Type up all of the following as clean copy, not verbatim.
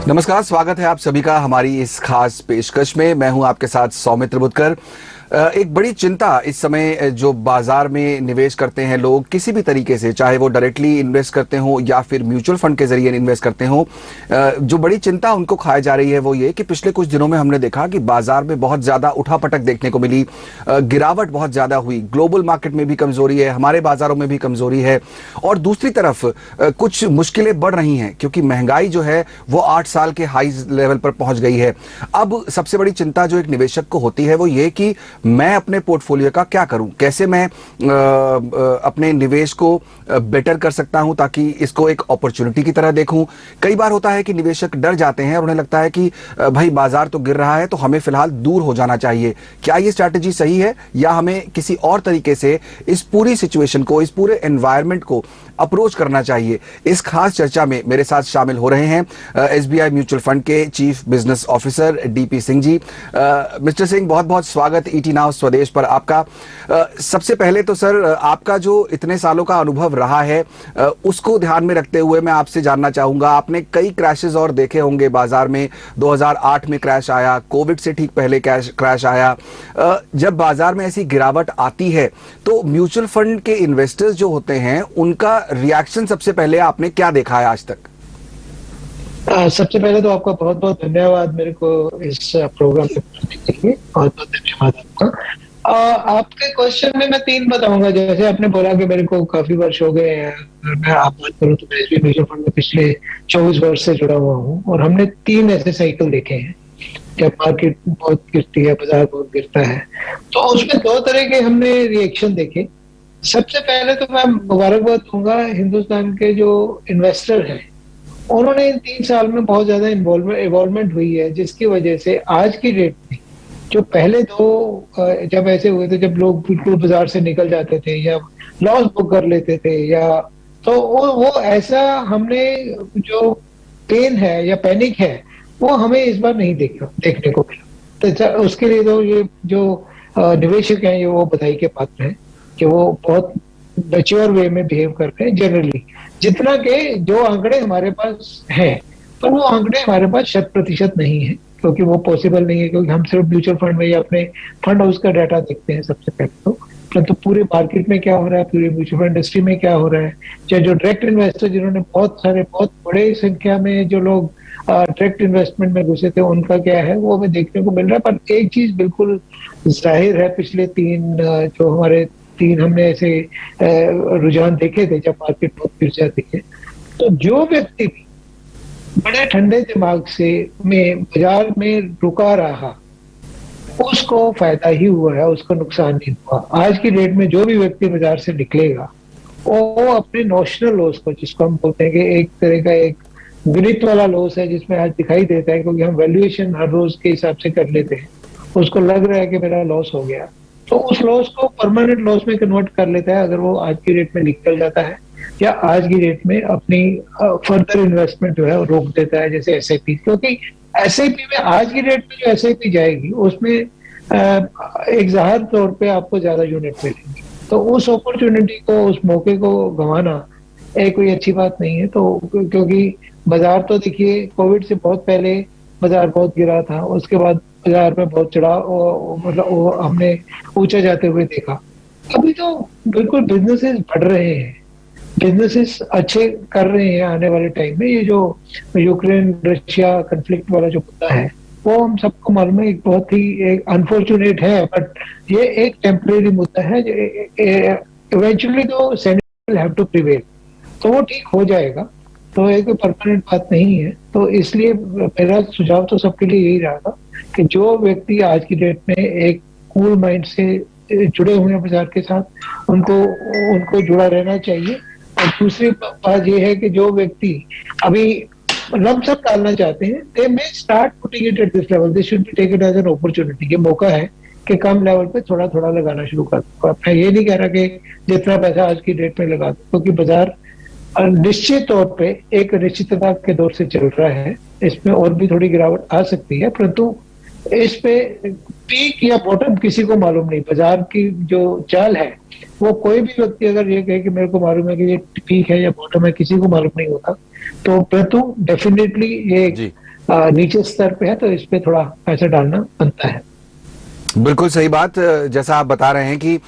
नमस्कार, स्वागत है आप सभी का हमारी इस खास पेशकश में। मैं हूं आपके साथ सौमित्र बुतकर। एक बड़ी चिंता इस समय जो बाजार में निवेश करते हैं लोग किसी भी तरीके से, चाहे वो डायरेक्टली इन्वेस्ट करते हो या फिर म्यूचुअल फंड के जरिए इन्वेस्ट करते हो, जो बड़ी चिंता उनको खाई जा रही है वो ये कि पिछले कुछ दिनों में हमने देखा कि बाजार में बहुत ज्यादा उठापटक देखने को मिली, गिरावट बहुत ज्यादा हुई, ग्लोबल मार्केट में भी कमजोरी है, हमारे बाजारों में भी कमजोरी है और दूसरी तरफ कुछ मुश्किलें बढ़ रही हैं क्योंकि महंगाई जो है वो 8 साल के हाई लेवल पर पहुंच गई है। अब सबसे बड़ी चिंता जो एक निवेशक को होती है वो ये कि मैं अपने पोर्टफोलियो का क्या करूं, कैसे मैं अपने निवेश को बेटर कर सकता हूं ताकि इसको एक अपॉर्चुनिटी की तरह देखूं। कई बार होता है कि निवेशक डर जाते हैं और उन्हें लगता है कि भाई बाजार तो गिर रहा है तो हमें फिलहाल दूर हो जाना चाहिए। क्या ये स्ट्रैटेजी सही है या हमें किसी और तरीके से इस पूरी सिचुएशन को, इस पूरे एनवायरनमेंट को अप्रोच करना चाहिए? इस खास चर्चा में मेरे साथ शामिल हो रहे हैं एसबीआई म्यूचुअल फंड के chief business officer DP Singh ji. Mister Singh, बहुत बहुत स्वागत ईटी नाउ स्वदेश पर आपका। सबसे पहले तो सर, आपका जो इतने सालों का अनुभव रहा है उसको ध्यान में रखते हुए मैं आपसे जानना चाहूंगा, आपने कई क्रैशेस और देखे होंगे बाजार में। 2008 में क्रैश आया, कोविड से ठीक पहले क्रैश आया। जब बाजार में ऐसी गिरावट आती है तो म्यूचुअल फंड के इन्वेस्टर्स जो होते हैं उनका रिएक्शन सबसे पहले आपने क्या देखा है आज तक? सबसे पहले तो आपका बहुत बहुत धन्यवाद मेरे को इस प्रोग्राम में बुलाने के लिए। बहुत बहुत धन्यवाद आपका। आपके क्वेश्चन में मैं 3 बताऊंगा। जैसे आपने बोला कि मेरे को काफी वर्ष हो गए हैं, अगर मैं आप बात करूं तो मैं एसबीआई म्यूचुअल फंड में पिछले 24 वर्ष से जुड़ा हुआ हूं और हमने 3 ऐसे साइकिल देखे हैं जब मार्केट बहुत गिरती है, बाजार बहुत गिरता है। तो उसमें 2 तरह के हमने रिएक्शन देखे। सबसे पहले तो मैं मुबारकबाद दूंगा हिंदुस्तान के जो इन्वेस्टर हैं, उन्होंने इन 3 साल में बहुत ज्यादा इन्वॉल्वमेंट हुई है, जिसकी वजह से आज की डेट में जो पहले 2 जब ऐसे हुए थे जब लोग बिल्कुल बाजार से निकल जाते थे या लॉस बुक कर लेते थे, या तो वो ऐसा हमने जो पेन है या पैनिक है वो हमें इस बार नहीं देखने को मिला। तो उसके लिए तो ये जो निवेशक हैं ये वो बधाई के पात्र हैं कि वो बहुत मैच्योर वे में बिहेव कर रहे हैं जनरली। जितना के जो आंकड़े हमारे पास हैं, पर वो आंकड़े हमारे पास 100% नहीं है क्योंकि वो पॉसिबल नहीं है, क्योंकि हम सिर्फ म्यूचुअल फंड में या अपने फंड हाउस का डाटा देखते हैं सबसे पहले तो। परंतु पूरे मार्केट में क्या हो रहा है, पूरी म्यूचुअल फंड इंडस्ट्री में क्या हो रहा है, चाहे जो डायरेक्ट इन्वेस्टर जिन्होंने बहुत बड़े संख्या में जो लोग डायरेक्ट इन्वेस्टमेंट में घुसे थे उनका क्या है वो हमें देखने को मिल रहा है। पर एक चीज बिल्कुल जाहिर है, पिछले 3 हमने ऐसे रुझान देखे थे जब मार्केट बहुत गिर जाती है, तो जो व्यक्ति भी बड़े ठंडे दिमाग से में बाजार में रुका रहा उसको फायदा ही हुआ है, उसको नुकसान नहीं हुआ। आज की डेट में जो भी व्यक्ति बाजार से निकलेगा वो अपने नोशनल लॉस को, जिसको हम बोलते हैं कि एक तरह का एक गणित वाला लॉस है जिसमें आज दिखाई देता है क्योंकि हम वैल्यूएशन हर रोज के हिसाब से कर लेते हैं, उसको लग रहा है कि मेरा लॉस हो गया, तो उस लॉस को परमानेंट लॉस में कन्वर्ट कर लेता है अगर वो आज की डेट में निकल जाता है या आज की डेट में अपनी फर्दर इन्वेस्टमेंट जो है वो रोक देता है, जैसे एसआईपी। क्योंकि एसआईपी में आज की डेट में जो एसआईपी जाएगी उसमें एक जाहिर तौर पे आपको ज्यादा यूनिट मिलेंगे, तो उस अपॉर्चुनिटी को, उस मौके को गंवाना कोई अच्छी बात नहीं है। तो क्योंकि बाजार तो देखिए कोविड से बहुत पहले बाजार बहुत गिरा था, उसके बाद बाजार में बहुत चढ़ा, मतलब हमने ऊंचा जाते हुए देखा। अभी तो बिल्कुल बिजनेसेस बढ़ रहे हैं, बिजनेसेस अच्छे कर रहे हैं आने वाले टाइम में। ये जो यूक्रेन रशिया कन्फ्लिक्ट वाला जो मुद्दा है वो हम सबको मालूम है, एक बहुत ही एक अनफॉर्चुनेट है, बट ये एक टेम्परेरी मुद्दा है। इवेंचुअली तो senate will have to prevail, तो वो ठीक हो जाएगा, तो एक परमानेंट बात नहीं है। तो इसलिए मेरा सुझाव तो सबके लिए यही रहा था कि जो व्यक्ति आज की डेट में एक कूल माइंड से जुड़े हुए हैं बाजार के साथ, उनको जुड़ा रहना चाहिए। और दूसरी बात यह है कि जो व्यक्ति अभी लमसम डालना चाहते हैं, they may start putting it at this level, they should be take it as an opportunity. ये मौका है कि कम लेवल पे थोड़ा थोड़ा लगाना शुरू कर दो। मैं ये नहीं कह रहा कि जितना पैसा आज की डेट में लगा दो, क्योंकि बाजार निश्चित तौर पे एक अनिश्चितता के दौर से चल रहा है, इसमें और भी थोड़ी गिरावट आ सकती है, परंतु इस पे पीक या बॉटम किसी को मालूम नहीं। बाजार की जो चाल है वो कोई भी व्यक्ति अगर ये कहे कि मेरे को मालूम है कि ये पीक है या बॉटम है, किसी को मालूम नहीं होता। तो परंतु डेफिनेटली ये नीचे स्तर पे है, तो इस पे थोड़ा पैसा डालना बनता है। बिल्कुल सही बात। जैसा आप बता रहे हैं कि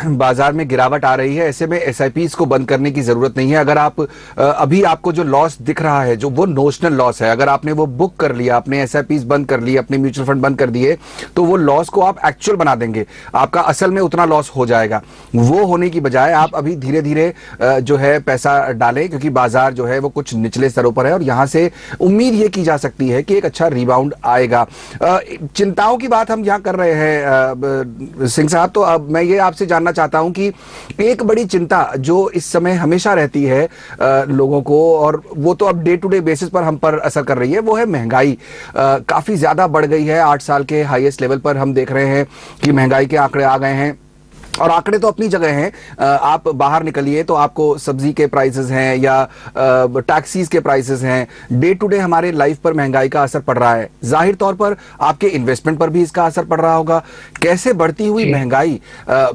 बाजार में गिरावट आ रही है, ऐसे में एसआईपीस को बंद करने की जरूरत नहीं है। अगर आप अभी आपको जो लॉस दिख रहा है, जो वो नोशनल लॉस है, अगर आपने वो बुक कर लिया, अपने एसआईपीस बंद कर लिए, अपने म्यूचुअल फंड बंद कर दिए, तो वो लॉस को आप एक्चुअल बना देंगे। आपका असल में उतना लॉस हो जाएगा। वो होने की बजाय आप अभी धीरे धीरे जो है पैसा डालें, क्योंकि बाजार जो है वो कुछ निचले स्तरों पर है और यहां से उम्मीद ये की जा सकती है कि एक अच्छा रिबाउंड आएगा। चिंताओं की बात हम यहाँ कर रहे हैं सिंह साहब, तो अब मैं ये आपसे जानना चाहता हूं कि एक बड़ी चिंता जो इस समय हमेशा रहती है लोगों को, और वो तो अब डे टू डे बेसिस पर हम पर असर कर रही है, वो है महंगाई। काफी ज्यादा बढ़ गई है। 8 साल के हाईएस्ट लेवल पर हम देख रहे हैं कि महंगाई के आंकड़े आ गए हैं। और आंकड़े तो अपनी जगह हैं। आप बाहर निकलिए तो आपको सब्जी के प्राइसेस हैं या टैक्सीज के प्राइसेस हैं। डे टू डे हमारे लाइफ पर महंगाई का असर पड़ रहा है। जाहिर तौर पर आपके इन्वेस्टमेंट पर भी इसका असर पड़ रहा होगा। कैसे बढ़ती हुई जी। महंगाई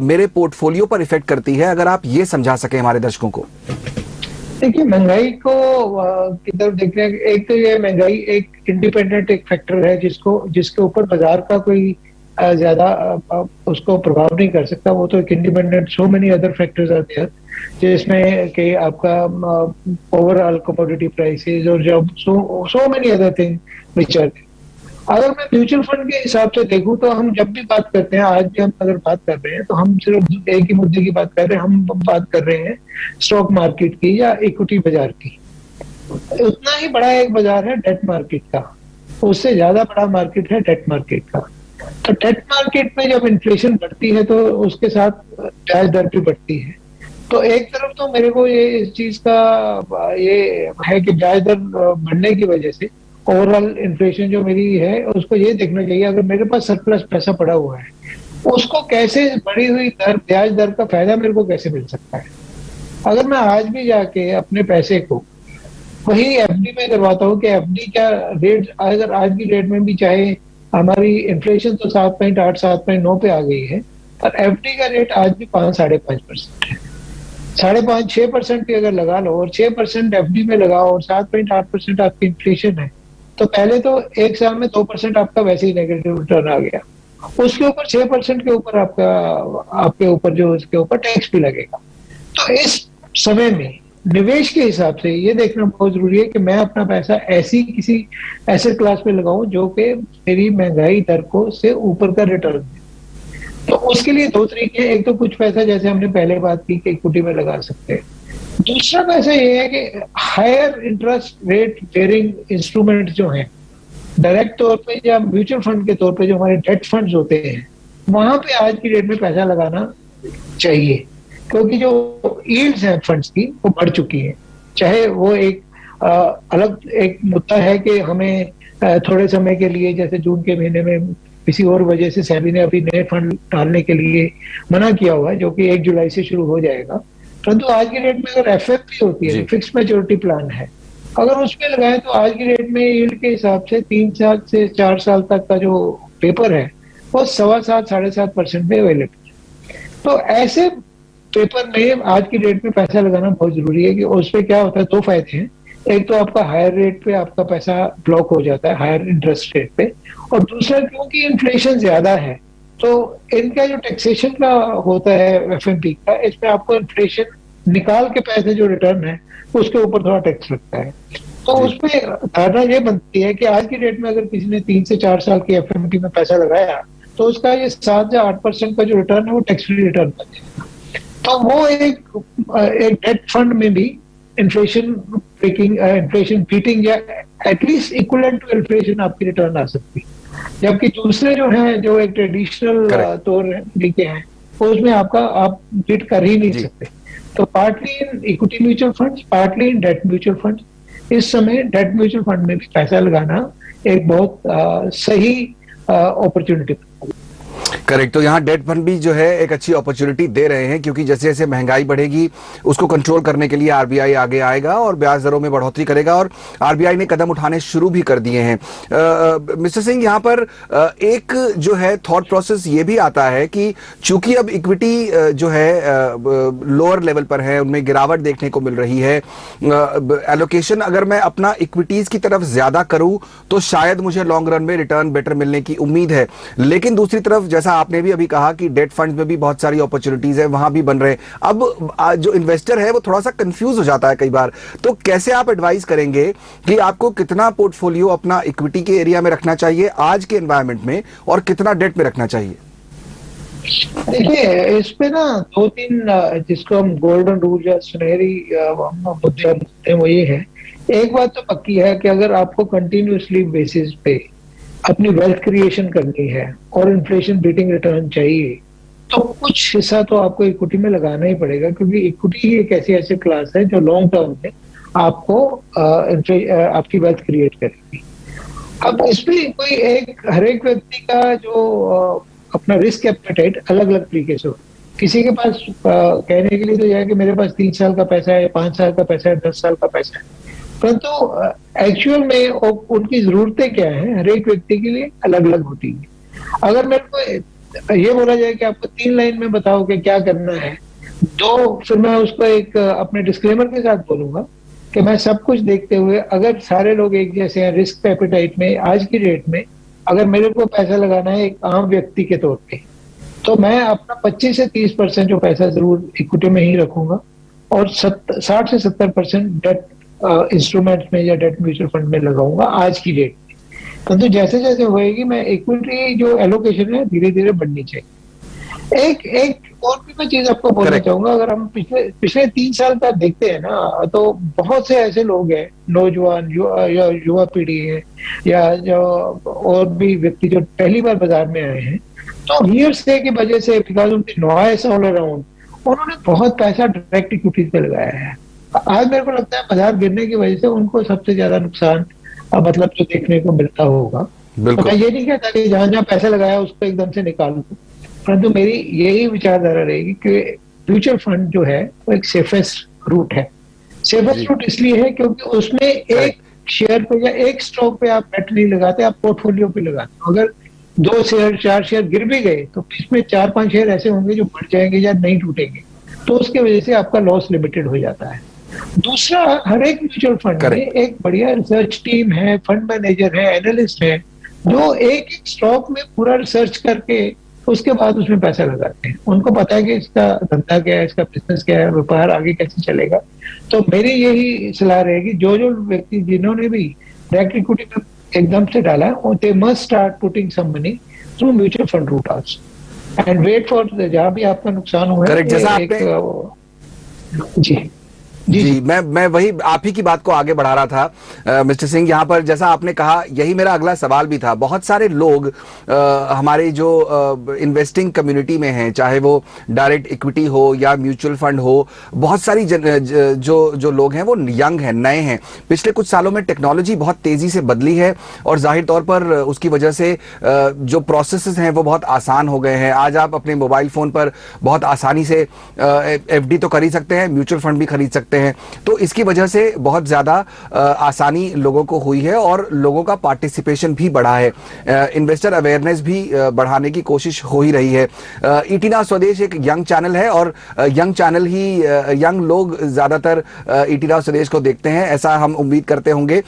मेरे पोर्टफोलियो पर इफेक्ट करती है, अगर आप ये समझा सके हमारे दर्शकों को। देखिए, महंगाई को की तरफ देखने, एक तो ये महंगाई एक इंडिपेंडेंट एक फैक्टर है जिसके ऊपर बाजार का कोई ज्यादा उसको प्रभाव नहीं कर सकता। वो तो एक इंडिपेंडेंट, सो मेनी अदर फैक्टर्स आते हैं जिसमें कि आपका ओवरऑल कमोडिटी प्राइसेस और जब so many other thing which are. अगर मैं म्यूचुअल फंड के हिसाब से देखूं तो हम जब भी बात करते हैं, आज भी हम अगर बात कर रहे हैं, तो हम सिर्फ एक ही मुद्दे की बात कर रहे हैं। हम बात कर रहे हैं स्टॉक मार्केट की या इक्विटी बाजार की। उतना ही बड़ा एक बाजार है डेट मार्केट का, उससे ज्यादा बड़ा मार्केट है डेट मार्केट का। तो डेट मार्केट में जब इन्फ्लेशन बढ़ती है तो उसके साथ ब्याज दर भी बढ़ती है। तो एक तरफ तो मेरे को ये इस चीज का ये है कि ब्याज दर बढ़ने की वजह से ओवरऑल इन्फ्लेशन जो मेरी है उसको ये देखना चाहिए, अगर मेरे पास सरप्लस पैसा पड़ा हुआ है, उसको कैसे बढ़ी हुई दर, ब्याज दर का फायदा मेरे को कैसे मिल सकता है। अगर मैं आज भी जाके अपने पैसे को वही एफडी में करवाता हूँ कि एफडी का रेट अगर आज की डेट में भी, चाहे हमारी इन्फ्लेशन तो 7.8 7.9 पे आ गई है, पर एफडी का रेट आज भी 5-5.5% है। 5.5-6% भी अगर लगा लो और 6% एफडी में लगाओ और 7.8% आपकी इन्फ्लेशन है, तो पहले तो एक साल में 2% आपका वैसे ही नेगेटिव रिटर्न आ गया। उसके ऊपर 6% के ऊपर आपके ऊपर जो उसके ऊपर टैक्स भी लगेगा। तो इस समय में निवेश के हिसाब से ये देखना बहुत जरूरी है कि मैं अपना पैसा ऐसी किसी एसेट क्लास में लगाऊं जो कि मेरी महंगाई दर को से ऊपर का रिटर्न दे। तो उसके लिए दो तरीके हैं। एक तो कुछ पैसा, जैसे हमने पहले बात की, कि इक्विटी में लगा सकते हैं। दूसरा पैसा ये है कि higher interest rate bearing instrument जो हैं, डायरेक्ट तौर पे या म्यूचुअल फंड के तौर पे जो हमारे डेट फंड्स होते हैं, वहां पे आज की डेट में पैसा लगाना चाहिए, क्योंकि जो यील्ड्स हैं फंड्स की वो बढ़ चुकी है। चाहे वो एक अलग एक मुद्दा है कि हमें थोड़े समय के लिए, जैसे जून के महीने में किसी और वजह से सेबी ने अभी नए फंड डालने के लिए मना किया हुआ है, जो कि 1 जुलाई से शुरू हो जाएगा। परंतु आज की डेट में अगर एफएफपी होती है, फिक्स मैच्योरिटी प्लान है, अगर उसमें लगाए तो आज की डेट में यील्ड के हिसाब से 3 साल से 4 साल तक का जो पेपर है वो 7.25-7.5% में अवेलेबल है। तो ऐसे पेपर में आज की डेट में पैसा लगाना बहुत जरूरी है कि उसपे क्या होता है, दो फायदे हैं। एक तो आपका हायर रेट पे आपका पैसा ब्लॉक हो जाता है, हायर इंटरेस्ट रेट पे, और दूसरा क्योंकि इन्फ्लेशन ज्यादा है तो इनका जो टैक्सेशन का होता है एफएमपी का, इसमें आपको इन्फ्लेशन निकाल के पैसे जो रिटर्न है उसके ऊपर थोड़ा टैक्स लगता है। तो उसमें धारणा ये बनती है कि आज की डेट में अगर किसी ने 3 से 4 साल की एफएमपी में पैसा लगाया तो उसका ये 7 या 8% का जो रिटर्न है वो टैक्स फ्री रिटर्न बन जाएगा। तो वो एक डेट फंड में भी इन्फ्लेशन ब्रेकिंग, इन्फ्लेशन बीटिंग या एटलीस्ट इक्विवेलेंट टू इन्फ्लेशन आपकी रिटर्न आ सकती है। जबकि दूसरे जो हैं, जो एक ट्रेडिशनल तौर तरीके हैं, उसमें आप बीट कर ही नहीं सकते। तो partly in equity mutual funds, partly in debt mutual funds. इस समय डेट म्यूचुअल फंड में भी पैसा लगाना एक बहुत सही अपॉर्चुनिटी। करेक्ट। तो यहाँ डेट फंड भी जो है एक अच्छी अपॉर्चुनिटी दे रहे हैं, क्योंकि जैसे जैसे महंगाई बढ़ेगी उसको कंट्रोल करने के लिए आरबीआई आगे आएगा और ब्याज दरों में बढ़ोतरी करेगा, और आरबीआई ने कदम उठाने शुरू भी कर दिए हैं। मिस्टर सिंह, यहाँ पर एक जो है थॉट प्रोसेस ये भी आता है कि चूंकि अब इक्विटी जो है लोअर लेवल पर है, उनमें गिरावट देखने को मिल रही है, एलोकेशन अगर मैं अपना इक्विटीज की तरफ ज्यादा करूं तो शायद मुझे लॉन्ग रन में रिटर्न बेटर मिलने की उम्मीद है। लेकिन दूसरी तरफ जैसा आपने भी अभी कहा कि डेट फंड में भी बहुत सारी अपॉर्चुनिटीज है, वहां भी बन रहे हैं। अब जो इन्वेस्टर है वो थोड़ा सा कंफ्यूज हो जाता है कई बार। तो कैसे आप एडवाइस करेंगे कि आपको कितना पोर्टफोलियो अपना इक्विटी के एरिया में रखना चाहिए आज के एनवायरनमेंट में, और कितना डेट में रखना चाहिए? देखिए, इस पे ना दो तीन जिसको हम गोल्डन रूल या सुनहरी मुद्दे बोलते हैं, वो ये है। एक बात तो पक्की है कि अगर आपको कंटिन्यूअसली बेसिस पे अपनी वेल्थ क्रिएशन करनी है और इन्फ्लेशन बीटिंग रिटर्न चाहिए, तो कुछ हिस्सा तो आपको इक्विटी में लगाना ही पड़ेगा, क्योंकि इक्विटी ही एक ऐसी ऐसी क्लास है जो लॉन्ग टर्म में आपको आपकी वेल्थ क्रिएट करेगी। अब इसमें कोई एक हर एक व्यक्ति का जो अपना रिस्क एपेटाइट अलग अलग तरीके से हो। किसी के पास कहने के लिए तो यह है कि मेरे पास 3 साल का पैसा है, 5 साल का पैसा है, 10 साल का पैसा है, परंतु एक्चुअल में उनकी जरूरतें क्या है हर एक व्यक्ति के लिए अलग अलग होती है। अगर मेरे को ये बोला जाए कि आपको 3 लाइन में बताओ कि क्या करना है, तो फिर मैं उसको एक अपने डिस्क्लेमर के साथ बोलूंगा कि मैं सब कुछ देखते हुए, अगर सारे लोग एक जैसे हैं रिस्क एपेटाइट में आज की डेट में, अगर मेरे को पैसा लगाना है एक आम व्यक्ति के तौर पे, तो मैं अपना 25 से 30% जो पैसा जरूर इक्विटी में ही रखूंगा और 60 से 70% डेट इंस्ट्रूमेंट्स में या डेट म्यूचुअल फंड में लगाऊंगा आज की डेट में। परंतु जैसे जैसे होएगी, मैं इक्विटी जो एलोकेशन है धीरे धीरे बढ़नी चाहिए। एक एक और भी मैं चीज आपको बोलना चाहूंगा, अगर हम पिछले पिछले 3 साल का देखते हैं ना, तो बहुत से ऐसे लोग हैं, नौजवान या युवा पीढ़ी है, या जो और भी व्यक्ति जो पहली बार बाजार में आए हैं, तो हियरसे की वजह से, बिकॉज उनकी नॉइस ऑल अराउंड, उन्होंने बहुत पैसा डायरेक्ट इक्विटीज पे लगाया है। आज मेरे को लगता है बाजार गिरने की वजह से उनको सबसे ज्यादा नुकसान मतलब जो देखने को मिलता होगा। तो मैं ये नहीं कहता कि जहां जहां पैसा लगाया उसको एकदम से निकाल दो, परंतु मेरी यही विचारधारा रहेगी कि म्यूचुअल फंड जो है वो एक सेफेस्ट रूट है। सेफेस्ट रूट इसलिए है क्योंकि उसमें एक शेयर पे या एक स्टॉक पे आप बेट नहीं लगाते, आप पोर्टफोलियो पे लगाते हो। अगर 2 शेयर 4 शेयर गिर भी गए तो इसमें 4-5 शेयर ऐसे होंगे जो बढ़ जाएंगे या नहीं टूटेंगे, तो उसके वजह से आपका लॉस लिमिटेड हो जाता है। दूसरा, हर एक म्यूचुअल फंड में एक बढ़िया रिसर्च टीम है, फंड मैनेजर है, एनालिस्ट है, जो एक एक स्टॉक में पूरा रिसर्च करके उसके बाद उसमें पैसा लगाते हैं। उनको पता है कि इसका धंधा क्या है, इसका बिजनेस क्या है, व्यापार आगे कैसे चलेगा। तो मेरी यही सलाह रहेगी, जो जो व्यक्ति जिन्होंने भी डायरेक्ट इक्विटी में एकदम से डाला है, they must start putting some money through mutual fund route also and wait for जहां भी आपका नुकसान हुआ है। जैसा जी जी, मैं वही आप ही की बात को आगे बढ़ा रहा था मिस्टर सिंह। यहाँ पर जैसा आपने कहा, यही मेरा अगला सवाल भी था। बहुत सारे लोग हमारे जो इन्वेस्टिंग कम्युनिटी में हैं, चाहे वो डायरेक्ट इक्विटी हो या म्यूचुअल फंड हो, बहुत सारी जो लोग हैं वो यंग हैं, नए हैं। पिछले कुछ सालों में टेक्नोलॉजी बहुत तेजी से बदली है और जाहिर तौर पर उसकी वजह से जो प्रोसेसेस हैं वो बहुत आसान हो गए हैं। आज आप अपने मोबाइल फोन पर बहुत आसानी से एफडी तो कर ही सकते हैं, म्यूचुअल फंड भी खरीद सकते हैं। तो इसकी वजह से बहुत ज्यादा आसानी लोगों को हुई है और लोगों का पार्टिसिपेशन भी बढ़ा है, इन्वेस्टर अवेयरनेस भी बढ़ाने की कोशिश हो ही रही है। ईटीना स्वदेश एक यंग चैनल है और यंग चैनल ही यंग लोग ज्यादातर ईटीना स्वदेश को देखते हैं, ऐसा हम उम्मीद करते होंगे।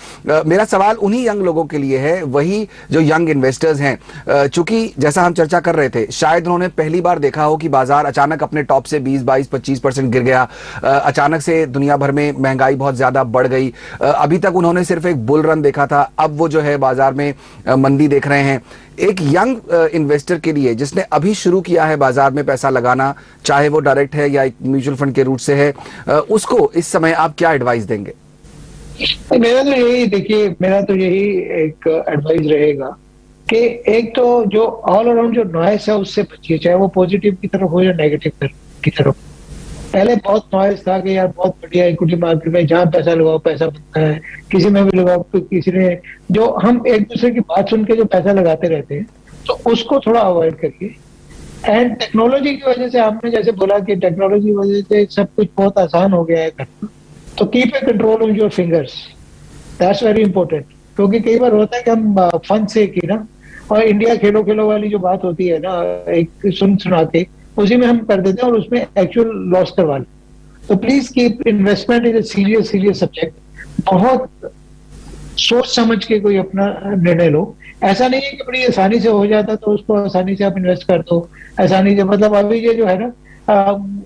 मेरा सवाल उन्हीं यंग लोगों के लिए है, वही जो यंग इन्वेस्टर्स हैं। चूंकि जैसा हम चर्चा कर रहे थे, शायद उन्होंने पहली बार देखा हो कि बाजार अचानक अपने टॉप से 20-22-25% गिर गया, अचानक से दुनिया भर में महंगाई बहुत ज्यादा बढ़ गई। अभी तक उन्होंने सिर्फ एक बुल रन देखा था, अब वो जो है बाजार में मंदी देख रहे हैं। एक यंग इन्वेस्टर के लिए जिसने अभी शुरू किया है बाजार में पैसा लगाना, चाहे वो डायरेक्ट है या म्यूचुअल फंड के रूट से है, उसको इस समय आप क्या एडवाइस देंगे? मेरा तो यही एक एडवाइस रहेगा कि एक तो जो ऑल अराउंड जो नॉइस है उससे बचिए, चाहे वो पॉजिटिव की तरफ हो या नेगेटिव की तरफ। पहले बहुत नॉइस था कि यार बहुत बढ़िया इक्विटी मार्केट में जहां पैसा लगाओ पैसा बनता है, किसी में भी लगाओ, तो किसी ने जो हम एक दूसरे की बात सुन के जो पैसा लगाते रहते हैं, तो उसको थोड़ा अवॉइड करिए। एंड टेक्नोलॉजी की वजह से आपने जैसे बोला कि टेक्नोलॉजी की वजह से सब कुछ बहुत आसान हो गया है करना, तो keep a control on your fingers, that's very important. क्योंकि कई बार होता है कि हम फन से की ना, और इंडिया खेलो खेलो वाली जो बात होती है ना, एक सुन सुना के उसी में हम कर देते हैं और उसमें एक्चुअल लॉस करवा लेते हैं। तो please keep investment is a serious serious subject. बहुत सोच समझ के कोई अपना निर्णय लो। ऐसा नहीं है कि बड़ी आसानी से हो जाता तो उसको आसानी से आप इन्वेस्ट कर दो। आसानी से मतलब अभी ये जो है ना,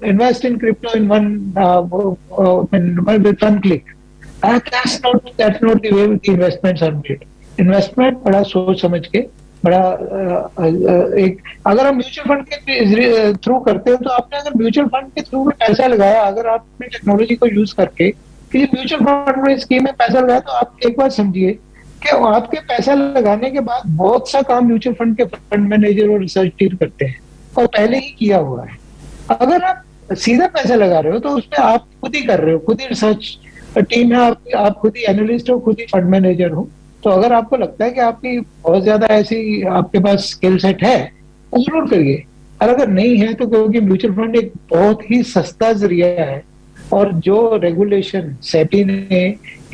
invest in crypto in one with one click, that's not the way the investments are made। Investment बड़ा सोच समझ के, बड़ा एक, अगर हम म्यूचुअल फंड के थ्रू करते हो तो आपने अगर म्यूचुअल फंड के थ्रू में पैसा लगाया, अगर आपने टेक्नोलॉजी को यूज करके कि म्यूचुअल फंड में स्कीम में पैसा लगाया, तो आप एक बात समझिए कि आपके पैसा लगाने के बाद बहुत सा काम म्यूचुअल फंड के फंड मैनेजर और रिसर्च टीम करते हैं और पहले ही किया हुआ है। अगर आप सीधा पैसा लगा रहे हो तो उसमें आप खुद ही कर रहे हो, खुद ही रिसर्च टीम है आप खुद ही एनालिस्ट हो, खुद ही फंड मैनेजर हो। तो अगर आपको लगता है कि आपकी बहुत ज्यादा ऐसी आपके पास स्किल सेट है तो जरूर करिए। और अगर नहीं है तो, क्योंकि म्यूचुअल फंड एक बहुत ही सस्ता जरिया है, और जो रेगुलेशन सेबी ने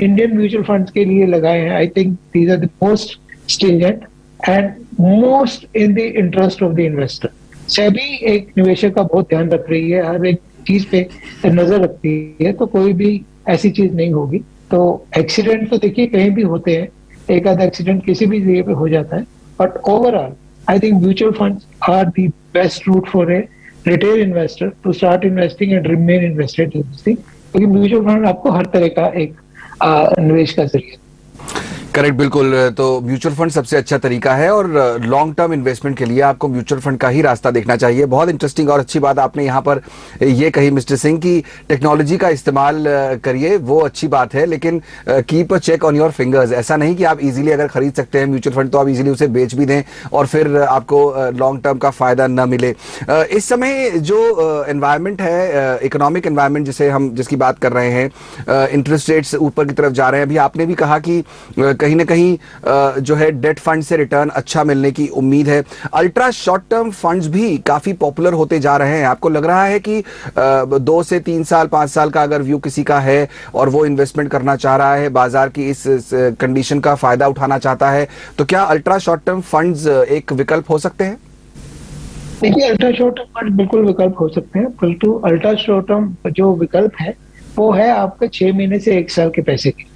इंडियन म्यूचुअल फंड के लिए लगाए हैं, I think these are the most stringent and most in the interest of the investor. SEBI एक निवेशक का बहुत ध्यान रख रही है, हर एक चीज पे नजर रखती है, तो कोई भी ऐसी चीज नहीं होगी। तो एक्सीडेंट तो देखिए कहीं भी होते हैं, एक आधा एक्सीडेंट किसी भी जगह पे हो जाता है, but overall I think mutual funds are the best route for a retail investor to start investing and remain invested in this thing, क्योंकि म्यूचुअल फंड आपको हर तरह का एक निवेश का जरिया। करेक्ट, बिल्कुल। तो म्यूचुअल फंड सबसे अच्छा तरीका है और लॉन्ग टर्म इन्वेस्टमेंट के लिए आपको म्यूचुअल फंड का ही रास्ता देखना चाहिए। बहुत इंटरेस्टिंग और अच्छी बात आपने यहाँ पर ये कही मिस्टर सिंह की टेक्नोलॉजी का इस्तेमाल करिए, वो अच्छी बात है, लेकिन keep a check on your fingers. ऐसा नहीं कि आप इजीली अगर खरीद सकते हैं म्यूचुअल फंड तो आप इजीली उसे बेच भी दें और फिर आपको लॉन्ग टर्म का फायदा न मिले। इस समय जो एनवायरनमेंट है, इकोनॉमिक एनवायरनमेंट जिसे हम जिसकी बात कर रहे हैं, इंटरेस्ट रेट्स ऊपर की तरफ जा रहे हैं। अभी आपने भी कहा कि कहीं ना कहीं जो है डेट फंड से रिटर्न अच्छा मिलने की उम्मीद है। अल्ट्रा शॉर्ट टर्म फंड्स भी काफी पॉपुलर होते जा रहे हैं। आपको लग रहा है कि 2 से 3 साल 5 साल का अगर व्यू किसी का है और वो इन्वेस्टमेंट करना चाह रहा है, बाजार की इस कंडीशन का फायदा उठाना चाहता है, तो क्या अल्ट्रा शॉर्ट टर्म फंड्स एक विकल्प हो सकते हैं? देखिए, अल्ट्रा शॉर्ट टर्म फंड बिल्कुल विकल्प हो सकते हैं, परंतु अल्ट्रा शॉर्ट टर्म जो विकल्प है वो है आपके 6 महीने से 1 साल के पैसे की।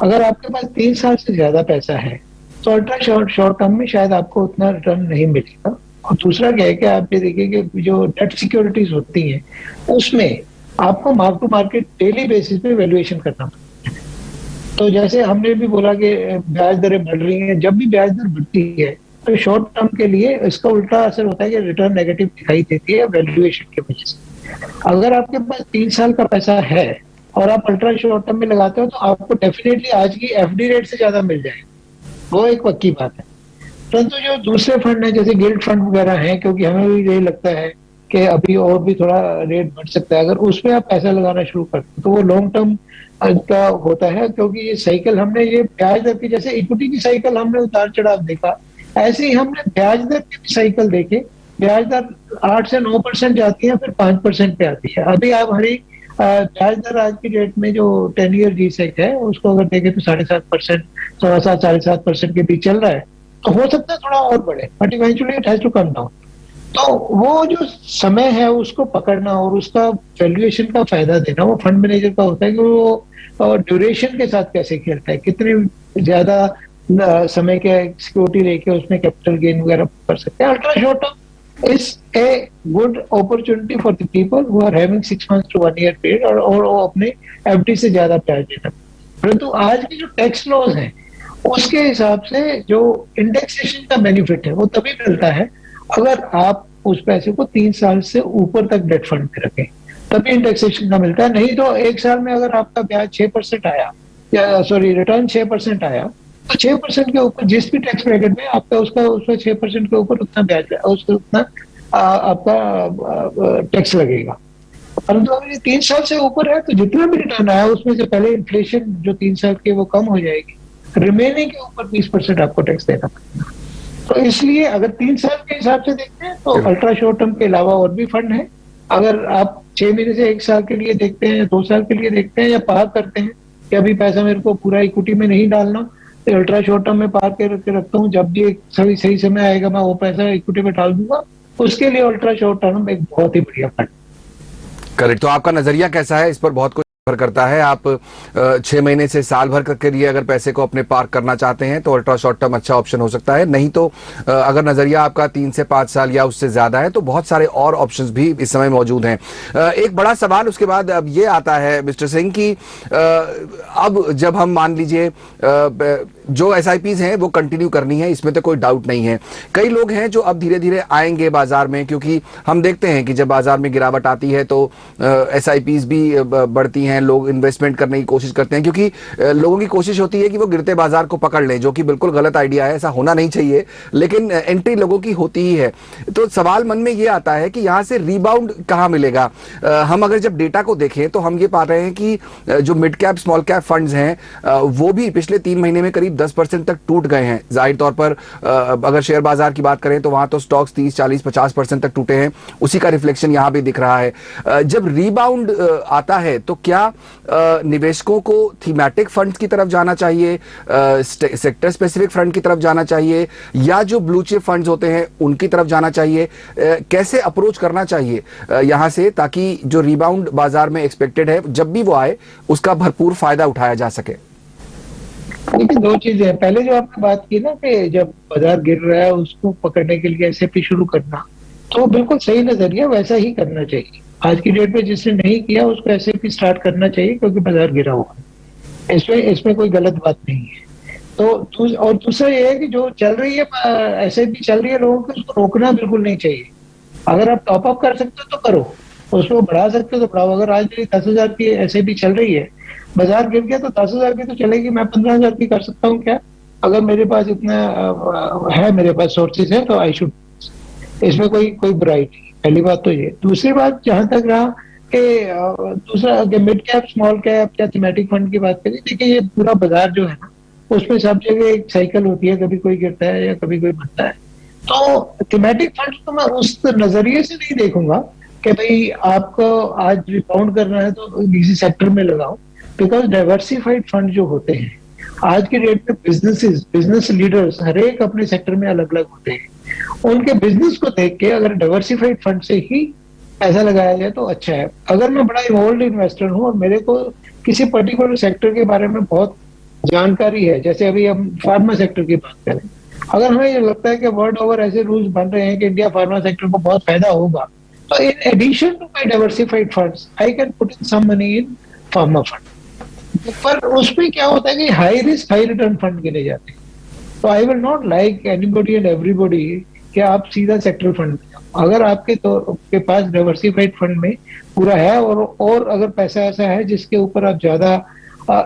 अगर आपके पास 3 साल से ज्यादा पैसा है तो अल्ट्रा शॉर्ट शॉर्ट टर्म में शायद आपको उतना रिटर्न नहीं मिलेगा। और दूसरा क्या है कि आप ये देखिए कि जो डेट सिक्योरिटीज होती हैं उसमें आपको mark to market daily basis पे वैल्यूएशन करना पड़ता है। तो जैसे हमने भी बोला कि ब्याज दरें बढ़ रही हैं, जब भी ब्याज दर बढ़ती है तो शॉर्ट टर्म के लिए इसका उल्टा असर होता है कि रिटर्न नेगेटिव दिखाई देती है वैल्यूएशन की वजह से। अगर आपके पास 3 साल का पैसा है और आप अल्ट्रा शॉर्ट टर्म में लगाते हो तो आपको डेफिनेटली आज की एफडी रेट से ज्यादा मिल जाएगा, वो एक पक्की बात है। परंतु जो दूसरे फंड है जैसे गिल्ड फंड वगैरह हैं, क्योंकि हमें भी यही लगता है कि अभी और भी थोड़ा रेट बढ़ सकता है, अगर उसमें आप पैसा लगाना शुरू करते हो तो वो लॉन्ग टर्म का होता है। क्योंकि ये साइकिल हमने ये ब्याज दर की, जैसे इक्विटी की साइकिल हमने उतार चढ़ाव देखा, ऐसे ही हमने ब्याज दर की भी साइकिल देखे। ब्याज दर 8 से 9% जाती है, फिर 5% पे आती है। अभी आप हरी ब्याज दर आज की डेट में जो 10 ईयर जी सेक है उसको अगर देखें तो 7.5%, 7.5 7.5% के बीच चल रहा है। तो हो सकता है थोड़ा और बढ़े, but eventually it has to come down. तो वो जो समय है उसको पकड़ना और उसका वैल्यूएशन का फायदा देना वो फंड मैनेजर का होता है कि वो ड्यूरेशन के साथ कैसे खेलता है, कितनी ज्यादा समय के सिक्योरिटी लेके उसमें कैपिटल गेन वगैरह कर सकते हैं। Ultra short term is a good opportunity for the people who are having 6 months to 1 year period और वो अपने एफडी से ज्यादा ब्याज देना। परंतु आज के जो टैक्स लॉज हैं उसके हिसाब से जो इंडेक्सेशन का बेनिफिट है वो तभी मिलता है अगर आप उस पैसे को 3 साल से ऊपर तक डेट फंड में रखें, तभी इंडेक्सेशन का मिलता है। नहीं तो एक साल में अगर आपका ब्याज 6% आया, या सॉरी रिटर्न 6% आया, तो 6% के ऊपर जिस भी टैक्स ब्रैकेट में आपका उसका 6% के ऊपर उतना ब्याज उसका उतना आपका टैक्स लगेगा। परंतु अगर ये 3 साल से ऊपर है तो जितना भी रिटर्न आया उसमें से पहले इन्फ्लेशन जो 3 साल की वो कम हो जाएगी, रिमेनिंग के ऊपर 20% आपको टैक्स देना पड़ेगा। तो इसलिए अगर 3 साल के हिसाब से देखते हैं तो बिल्कुल। अल्ट्रा शॉर्ट टर्म के अलावा और भी फंड है। अगर आप 6 महीने से 1 साल के लिए देखते हैं या 2 साल के लिए देखते हैं या पार करते हैं कि अभी पैसा मेरे को पूरा इक्विटी में नहीं डालना, तो अल्ट्रा शॉर्ट टर्म में पार करके रखता हूँ, जब भी एक सही सही समय आएगा मैं वो पैसा इक्विटी में डाल दूंगा, उसके लिए अल्ट्रा शॉर्ट टर्म एक बहुत ही बढ़िया फंड। करेक्ट। तो आपका नजरिया कैसा है? इस पर बहुत कुछ निर्भर करता है। आप 6 महीने से साल भर के लिए अगर पैसे को अपने पार्क करना चाहते हैं तो अल्ट्रा शॉर्ट टर्म अच्छा ऑप्शन हो सकता है। नहीं तो अगर नजरिया आपका 3 से 5 साल या उससे ज्यादा है तो बहुत सारे और ऑप्शंस भी इस समय मौजूद हैं। एक बड़ा सवाल उसके बाद अब ये आता है मिस्टर सिंह की अब जब हम मान लीजिए जो एसआईपीज हैं वो कंटिन्यू करनी है, इसमें तो कोई डाउट नहीं है। कई लोग हैं जो अब धीरे धीरे आएंगे बाजार में, क्योंकि हम देखते हैं कि जब बाजार में गिरावट आती है तो एसआईपीज भी बढ़ती हैं, लोग इन्वेस्टमेंट करने की कोशिश करते हैं, क्योंकि लोगों की कोशिश होती है कि वो गिरते बाजार को पकड़ लें, जो कि बिल्कुल गलत आइडिया है, ऐसा होना नहीं चाहिए, लेकिन एंट्री लोगों की होती ही है। तो सवाल मन में ये आता है कि यहाँ से रीबाउंड कहाँ मिलेगा? हम अगर जब डेटा को देखें तो हम ये पा रहे हैं कि जो mid cap small cap funds हैं वो भी पिछले 3 महीने में करीब 10% तक टूट गए हैं। जाहिर तौर पर अगर शेयर बाजार की बात करें तो वहां तो स्टॉक्स 30, 40, 50% तक टूटे हैं, उसी का रिफ्लेक्शन यहां भी दिख रहा है। जब रीबाउंड आता है तो क्या निवेशकों को थीमेटिक फंड्स की तरफ जाना चाहिए, सेक्टर स्पेसिफिक फंड की तरफ जाना चाहिए, या जो ब्लू चिप फंड्स होते हैं उनकी तरफ जाना चाहिए? कैसे अप्रोच करना चाहिए यहां से, ताकि जो रीबाउंड बाजार में एक्सपेक्टेड है जब भी वो आए उसका भरपूर फायदा उठाया जा सके? देखिए, दो चीजें हैं। पहले जो आपने बात की ना कि जब बाजार गिर रहा है उसको पकड़ने के लिए एसआईपी शुरू करना, तो बिल्कुल सही नजरिया, वैसा ही करना चाहिए। आज की डेट में जिसने नहीं किया उसको एसआईपी स्टार्ट करना चाहिए, क्योंकि बाजार गिरा हुआ है। इसमें इसमें कोई गलत बात नहीं है। तो और दूसरा ये है कि जो चल रही है एसआईपी चल रही है लोगों को, उसको रोकना बिल्कुल नहीं चाहिए। अगर आप टॉप अप कर सकते हो तो करो, उसको बढ़ा सकते हो तो बढ़ाओ। अगर आज मेरी 10,000 की एसआईपी चल रही है, बाजार गिर गया तो 10,000 की तो चलेगी, मैं 15,000 की कर सकता हूँ क्या? अगर मेरे पास इतना है, मेरे पास सोर्सेज है, तो आई शुड, इसमें कोई कोई बुराई नहीं। पहली बात तो ये। दूसरी बात जहां तक रहा कि दूसरा मिड कैप स्मॉल कैप या थीमेटिक फंड की बात करें, देखिए ये पूरा बाजार जो है ना, उसमें सब जगह एक साइकिल होती है, कभी कोई गिरता है या कभी कोई बढ़ता है। तो थीमेटिक फंड तो मैं उस नजरिए से नहीं देखूंगा कि भाई आपको आज रिबाउंड करना है तो किसी सेक्टर में लगाओ, बिकॉज डाइवर्सिफाइड फंड जो होते हैं आज के डेट में, बिजनेस लीडर्स हर एक अपने सेक्टर में अलग अलग होते हैं, उनके बिजनेस को देख के अगर डाइवर्सिफाइड फंड से ही पैसा लगाया जाए तो अच्छा है। अगर मैं बड़ा इवॉल्व इन्वेस्टर हूँ और मेरे को किसी पर्टिकुलर सेक्टर के बारे में बहुत जानकारी है, जैसे अभी हम फार्मा सेक्टर की बात करें, अगर हमें ये लगता है कि वर्ल्ड ओवर ऐसे रूल्स बन रहे हैं कि इंडिया फार्मा सेक्टर को बहुत फायदा होगा, तो in addition to my diversified funds I can put in some money in pharma fund. पर उसमें क्या होता है कि high risk high return fund गिने जाते हैं। तो I will not like anybody and everybody कि आप सीधा सेक्टर फंड में जाओ। अगर आपके के पास डाइवर्सिफाइड फंड में पूरा है और अगर पैसा ऐसा है जिसके ऊपर आप ज्यादा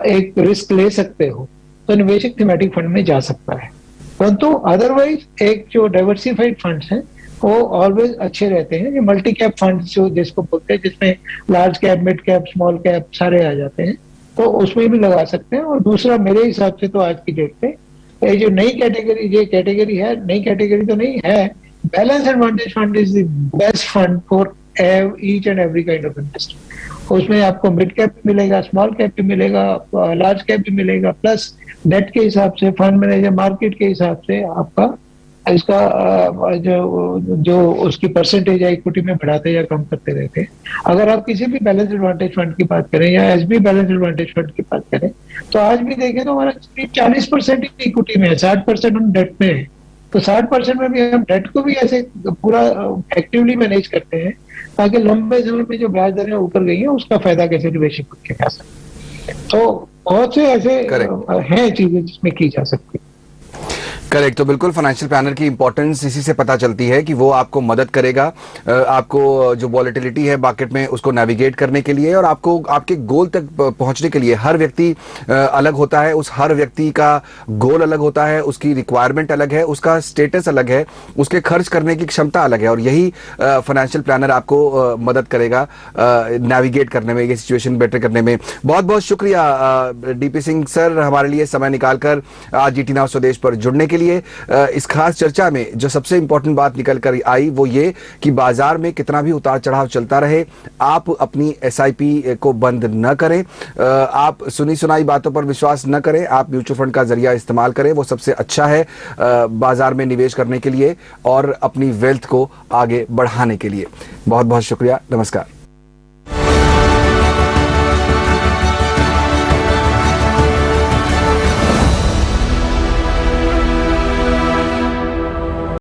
एक रिस्क ले सकते हो, तो निवेशक थीमेटिक फंड में जा सकता है। परंतु अदरवाइज एक जो डाइवर्सिफाइड फंड्स हैं वो ऑलवेज अच्छे रहते हैं। ये मल्टी कैप फंड जो जिसको बोलते हैं, जिसमें large cap mid cap small cap सारे आ जाते हैं, तो उसमें भी लगा सकते हैं। और दूसरा मेरे हिसाब से तो आज की डेट पे ये जो नई कैटेगरी, ये कैटेगरी है, नई कैटेगरी तो नहीं है, balance advantage fund is the best fund for each and every kind of investor. उसमें आपको मिड कैप भी मिलेगा, स्मॉल कैप भी मिलेगा, लार्ज कैप भी मिलेगा, प्लस नेट के हिसाब से, फंड मैनेजर मार्केट के हिसाब से आपका इसका जो उसकी परसेंटेज है इक्विटी में बढ़ाते या कम करते रहते हैं। अगर आप किसी भी बैलेंस एडवांटेज फंड की बात करें या एसबी बैलेंस एडवांटेज फंड की बात करें, तो आज भी देखें तो हमारा 40% इक्विटी में है, 60% हम डेट में है। तो 60% में भी हम डेट को भी ऐसे पूरा एक्टिवली मैनेज करते हैं ताकि लंबे समय में जो ब्याज दरें ऊपर गई हैं उसका फायदा कैसे निवेशक को उठा सके। तो बहुत से ऐसे हैं चीजें जिसमें की जा सकती है। करेक्ट। तो बिल्कुल फाइनेंशियल प्लानर की इंपॉर्टेंस इसी से पता चलती है कि वो आपको मदद करेगा, आपको जो वॉलेटिलिटी है मार्केट में उसको नेविगेट करने के लिए और आपको आपके गोल तक पहुंचने के लिए। हर व्यक्ति अलग होता है, उस हर व्यक्ति का गोल अलग होता है, उसकी रिक्वायरमेंट अलग है, उसका स्टेटस अलग है, उसके खर्च करने की क्षमता अलग है, और यही फाइनेंशियल प्लानर आपको मदद करेगा नेविगेट करने में, ये सिचुएशन बेटर करने में। बहुत बहुत शुक्रिया डीपी सिंह सर, हमारे लिए समय निकालकर आज जीटी नाउ स्वदेश पर जुड़ने के लिए। लिए इस खास चर्चा में जो सबसे इंपॉर्टेंट बात निकल कर आई वो ये कि बाजार में कितना भी उतार चढ़ाव चलता रहे, आप अपनी एसआईपी को बंद न करें, आप सुनी सुनाई बातों पर विश्वास न करें, आप म्यूचुअल फंड का जरिया इस्तेमाल करें, वो सबसे अच्छा है बाजार में निवेश करने के लिए और अपनी वेल्थ को आगे बढ़ाने के लिए। बहुत बहुत शुक्रिया, नमस्कार।